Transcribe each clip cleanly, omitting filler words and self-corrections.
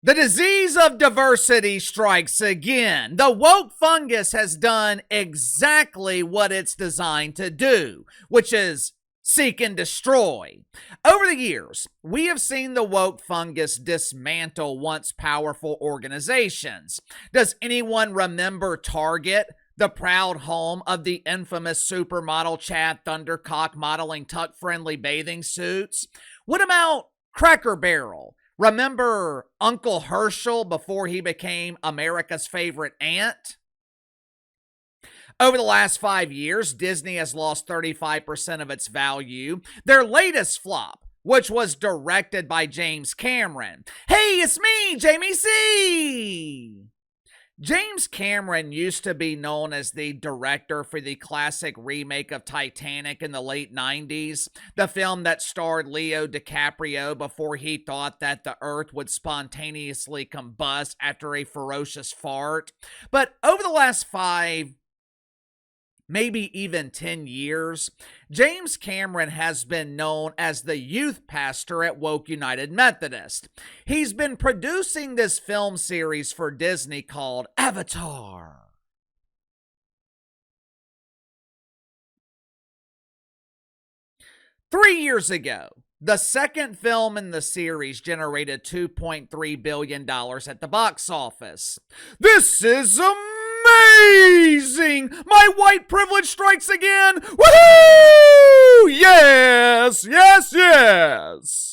The disease of diversity strikes again. The woke fungus has done exactly what it's designed to do, which is seek and destroy. Over the years, we have seen the woke fungus dismantle once powerful organizations. Does anyone remember Target, the proud home of the infamous supermodel Chad Thundercock modeling tuck-friendly bathing suits? What about Cracker Barrel? Remember Uncle Herschel before he became America's favorite ant? Over the last 5 years, Disney has lost 35% of its value. Their latest flop, which was directed by James Cameron. Hey, it's me, Jamie C. James Cameron used to be known as the director for the classic remake of Titanic in the late 90s, the film that starred Leo DiCaprio before he thought that the earth would spontaneously combust after a ferocious fart. But over the last 5, maybe even 10 years, James Cameron has been known as the youth pastor at Woke United Methodist. He's been producing this film series for Disney called Avatar. Three years ago, the second film in the series generated $2.3 billion at the box office. This is amazing! My white privilege strikes again! Woohoo! Yes, yes, yes!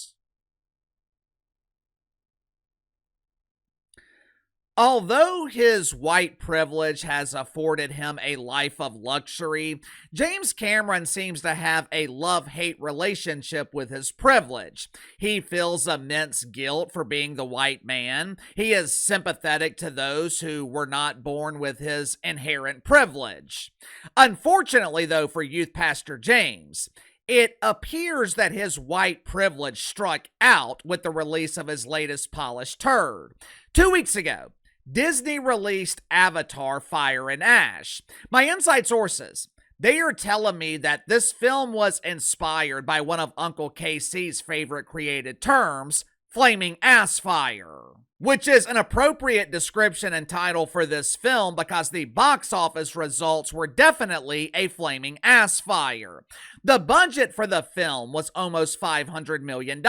Although his white privilege has afforded him a life of luxury, James Cameron seems to have a love-hate relationship with his privilege. He feels immense guilt for being the white man. He is sympathetic to those who were not born with his inherent privilege. Unfortunately, though, for youth pastor James, it appears that his white privilege struck out with the release of his latest polished turd. 2 weeks ago, Disney released Avatar: Fire and Ash. My inside sources, they are telling me that this film was inspired by one of Uncle KC's favorite created terms, flaming ass fire, which is an appropriate description and title for this film because the box office results were definitely a flaming ass fire. The budget for the film was almost $500 million.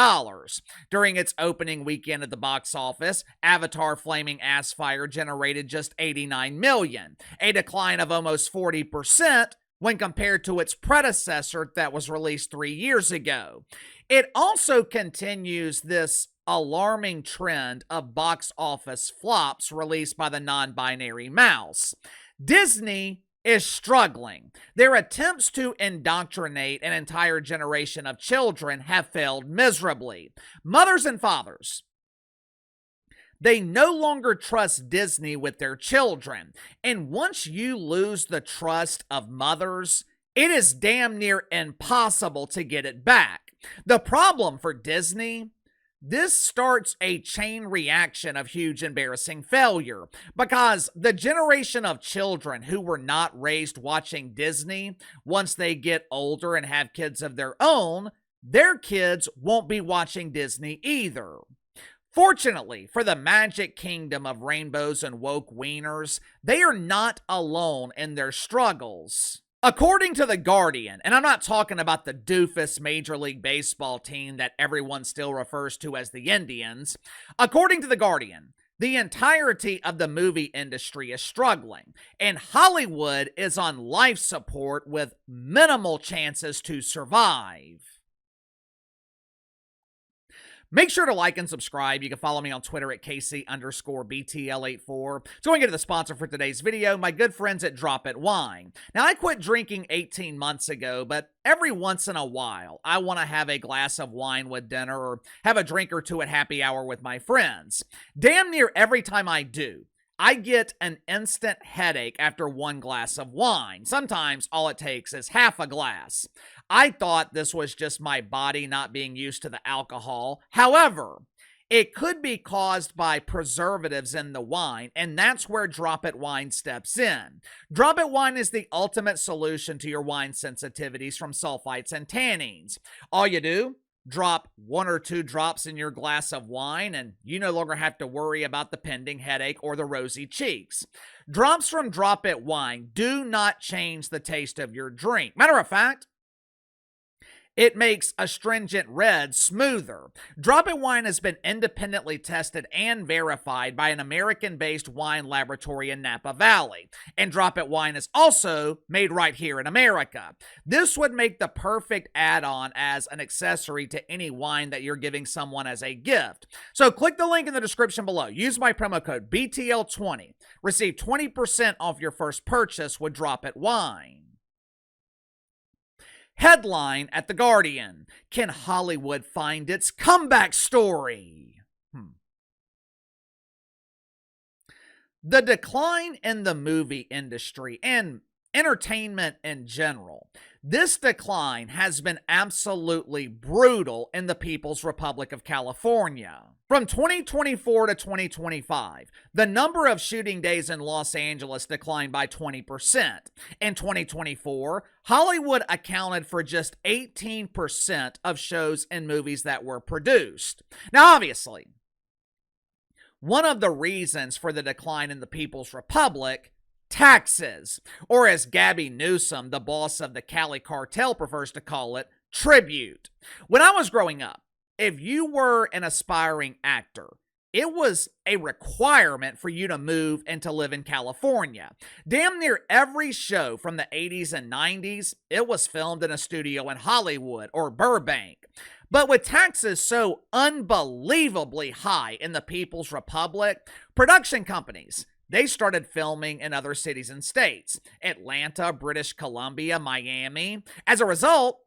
During its opening weekend at the box office, Avatar: Flaming Ass Fire generated just $89 million, a decline of almost 40% when compared to its predecessor that was released 3 years ago. It also continues this alarming trend of box office flops released by the non-binary mouse. Disney is struggling. Their attempts to indoctrinate an entire generation of children have failed miserably. Mothers and fathers, they no longer trust Disney with their children. And once you lose the trust of mothers, it is damn near impossible to get it back. The problem for Disney, this starts a chain reaction of huge embarrassing failure because the generation of children who were not raised watching Disney, once they get older and have kids of their own, their kids won't be watching Disney either. Fortunately, for the magic kingdom of rainbows and woke wieners, they are not alone in their struggles. According to The Guardian, and I'm not talking about the doofus Major League Baseball team that everyone still refers to as the Indians, according to The Guardian, the entirety of the movie industry is struggling, and Hollywood is on life support with minimal chances to survive. Make sure to like and subscribe. You can follow me on Twitter at KC_BTL84. So going to the sponsor for today's video, my good friends at Drop It Wine. Now, I quit drinking 18 months ago, but every once in a while, I want to have a glass of wine with dinner or have a drink or two at happy hour with my friends. Damn near every time I do, I get an instant headache after one glass of wine. Sometimes all it takes is half a glass. I thought this was just my body not being used to the alcohol. However, it could be caused by preservatives in the wine, and that's where Drop It Wine steps in. Drop It Wine is the ultimate solution to your wine sensitivities from sulfites and tannins. All you do, Drop 1 or 2 drops in your glass of wine, and you no longer have to worry about the pending headache or the rosy cheeks. Drops from Drop It Wine do not change the taste of your drink. Matter of fact, it makes astringent red smoother. Drop It Wine has been independently tested and verified by an American-based wine laboratory in Napa Valley. And Drop It Wine is also made right here in America. This would make the perfect add-on as an accessory to any wine that you're giving someone as a gift. So click the link in the description below. Use my promo code BTL20. Receive 20% off your first purchase with Drop It Wine. Headline at The Guardian: Can Hollywood find its comeback story? The decline in the movie industry and entertainment in general. This decline has been absolutely brutal in the People's Republic of California. From 2024 to 2025, the number of shooting days in Los Angeles declined by 20%. In 2024, Hollywood accounted for just 18% of shows and movies that were produced. Now, obviously, one of the reasons for the decline in the People's Republic: taxes, or as Gabby Newsom, the boss of the Cali cartel, prefers to call it, tribute. When I was growing up, if you were an aspiring actor, it was a requirement for you to move and to live in California. Damn near every show from the 80s and 90s, it was filmed in a studio in Hollywood or Burbank. But with taxes so unbelievably high in the People's Republic, production companies, they started filming in other cities and states: Atlanta, British Columbia, Miami. As a result,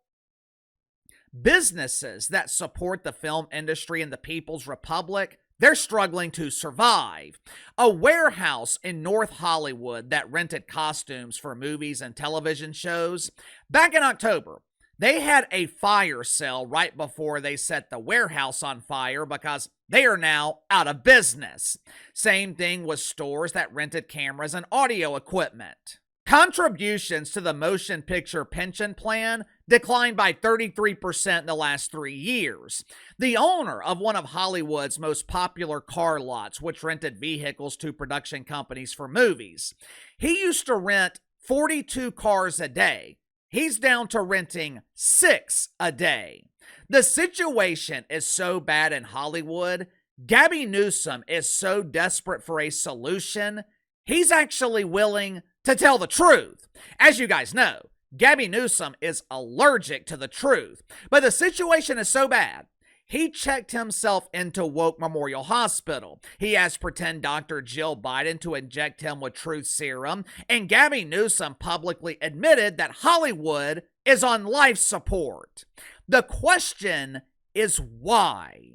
businesses that support the film industry in the People's Republic, they're struggling to survive. A warehouse in North Hollywood that rented costumes for movies and television shows, back in October, they had a fire sale right before they set the warehouse on fire because they are now out of business. Same thing with stores that rented cameras and audio equipment. Contributions to the motion picture pension plan declined by 33% in the last 3 years. The owner of one of Hollywood's most popular car lots, which rented vehicles to production companies for movies, he used to rent 42 cars a day. He's down to renting 6 a day. The situation is so bad in Hollywood, Gabby Newsom is so desperate for a solution, he's actually willing to tell the truth. As you guys know, Gabby Newsom is allergic to the truth. But the situation is so bad, he checked himself into Woke Memorial Hospital. He asked pretend Dr. Jill Biden to inject him with truth serum, and Gabby Newsom publicly admitted that Hollywood is on life support. The question is why?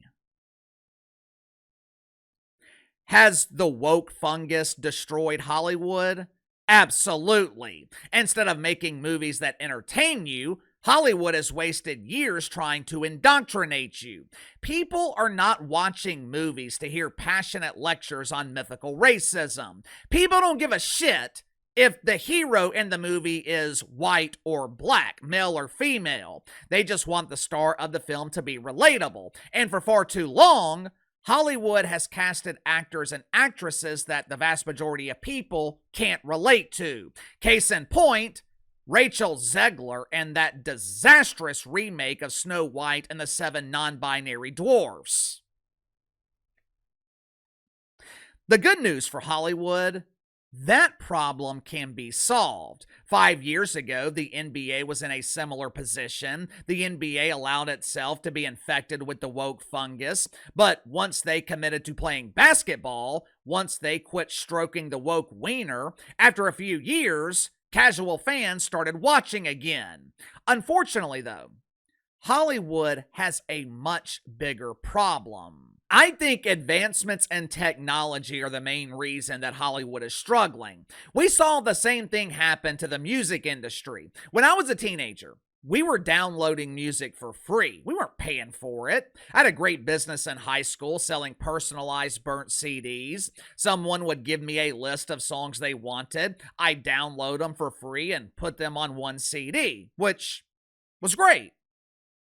Has the woke fungus destroyed Hollywood? Absolutely. Instead of making movies that entertain you, Hollywood has wasted years trying to indoctrinate you. People are not watching movies to hear passionate lectures on mythical racism. People don't give a shit if the hero in the movie is white or black, male or female. They just want the star of the film to be relatable. And for far too long, Hollywood has casted actors and actresses that the vast majority of people can't relate to. Case in point, Rachel Zegler and that disastrous remake of Snow White and the Seven Non-Binary Dwarfs. The good news for Hollywood: that problem can be solved. 5 years ago, the NBA was in a similar position. The NBA allowed itself to be infected with the woke fungus, but once they committed to playing basketball, once they quit stroking the woke wiener, after a few years, casual fans started watching again. Unfortunately, though, Hollywood has a much bigger problem. I think advancements in technology are the main reason that Hollywood is struggling. We saw the same thing happen to the music industry. When I was a teenager, we were downloading music for free. We weren't paying for it. I had a great business in high school selling personalized burnt CDs. Someone would give me a list of songs they wanted. I'd download them for free and put them on one CD, which was great,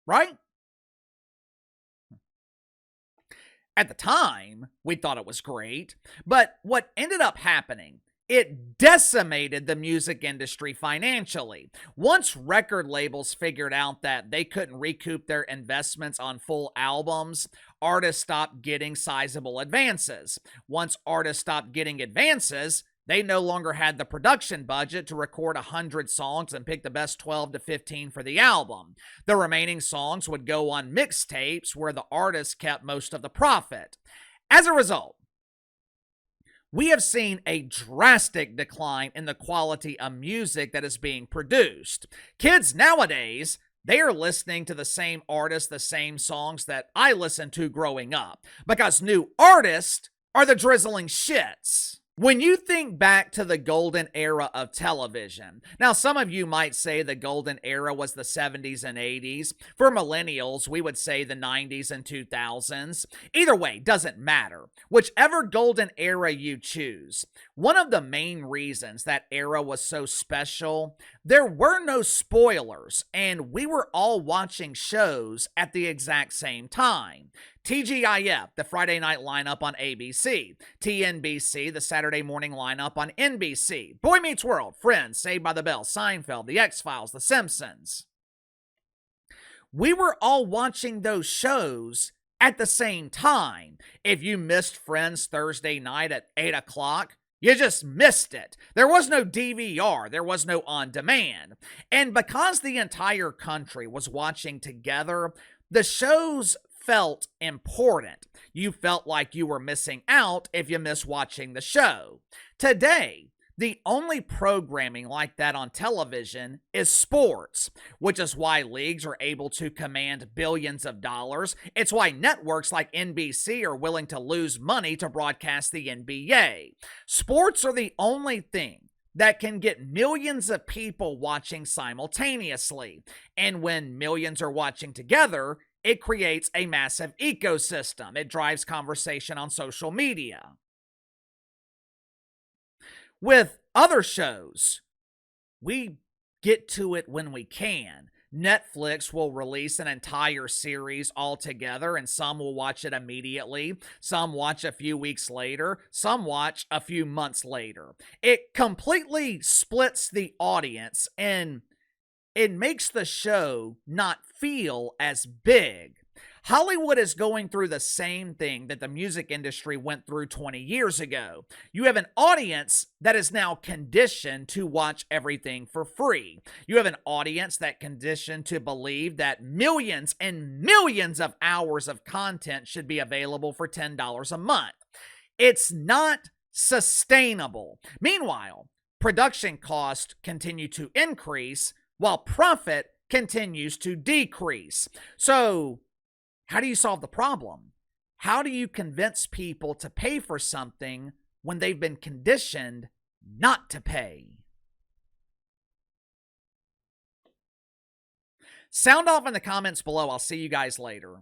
right? At the time, we thought it was great, but what ended up happening, it decimated the music industry financially. Once record labels figured out that they couldn't recoup their investments on full albums, artists stopped getting sizable advances. Once artists stopped getting advances, they no longer had the production budget to record 100 songs and pick the best 12 to 15 for the album. The remaining songs would go on mixtapes where the artist kept most of the profit. As a result, we have seen a drastic decline in the quality of music that is being produced. Kids nowadays, they are listening to the same artists, the same songs that I listened to growing up, because new artists are the drizzling shits. When you think back to the golden era of television, now some of you might say the golden era was the 70s and 80s. For millennials, we would say the 90s and 2000s. Either way, doesn't matter. Whichever golden era you choose, one of the main reasons that era was so special, there were no spoilers, and we were all watching shows at the exact same time. TGIF, the Friday night lineup on ABC. TNBC, the Saturday morning lineup on NBC. Boy Meets World, Friends, Saved by the Bell, Seinfeld, The X-Files, The Simpsons. We were all watching those shows at the same time. If you missed Friends Thursday night at 8 o'clock, you just missed it. There was no DVR. There was no on-demand. And because the entire country was watching together, the shows felt important. You felt like you were missing out if you missed watching the show. Today, the only programming like that on television is sports, which is why leagues are able to command billions of dollars. It's why networks like NBC are willing to lose money to broadcast the NBA. Sports are the only thing that can get millions of people watching simultaneously. And when millions are watching together, it creates a massive ecosystem. It drives conversation on social media. With other shows, we get to it when we can. Netflix will release an entire series altogether, and some will watch it immediately. Some watch a few weeks later. Some watch a few months later. It completely splits the audience, and it makes the show not feel as big. Hollywood is going through the same thing that the music industry went through 20 years ago. You have an audience that is now conditioned to watch everything for free. You have an audience that conditioned to believe that millions and millions of hours of content should be available for $10 a month. It's not sustainable. Meanwhile, production costs continue to increase while profit continues to decrease. So, how do you solve the problem? How do you convince people to pay for something when they've been conditioned not to pay? Sound off in the comments below. I'll see you guys later.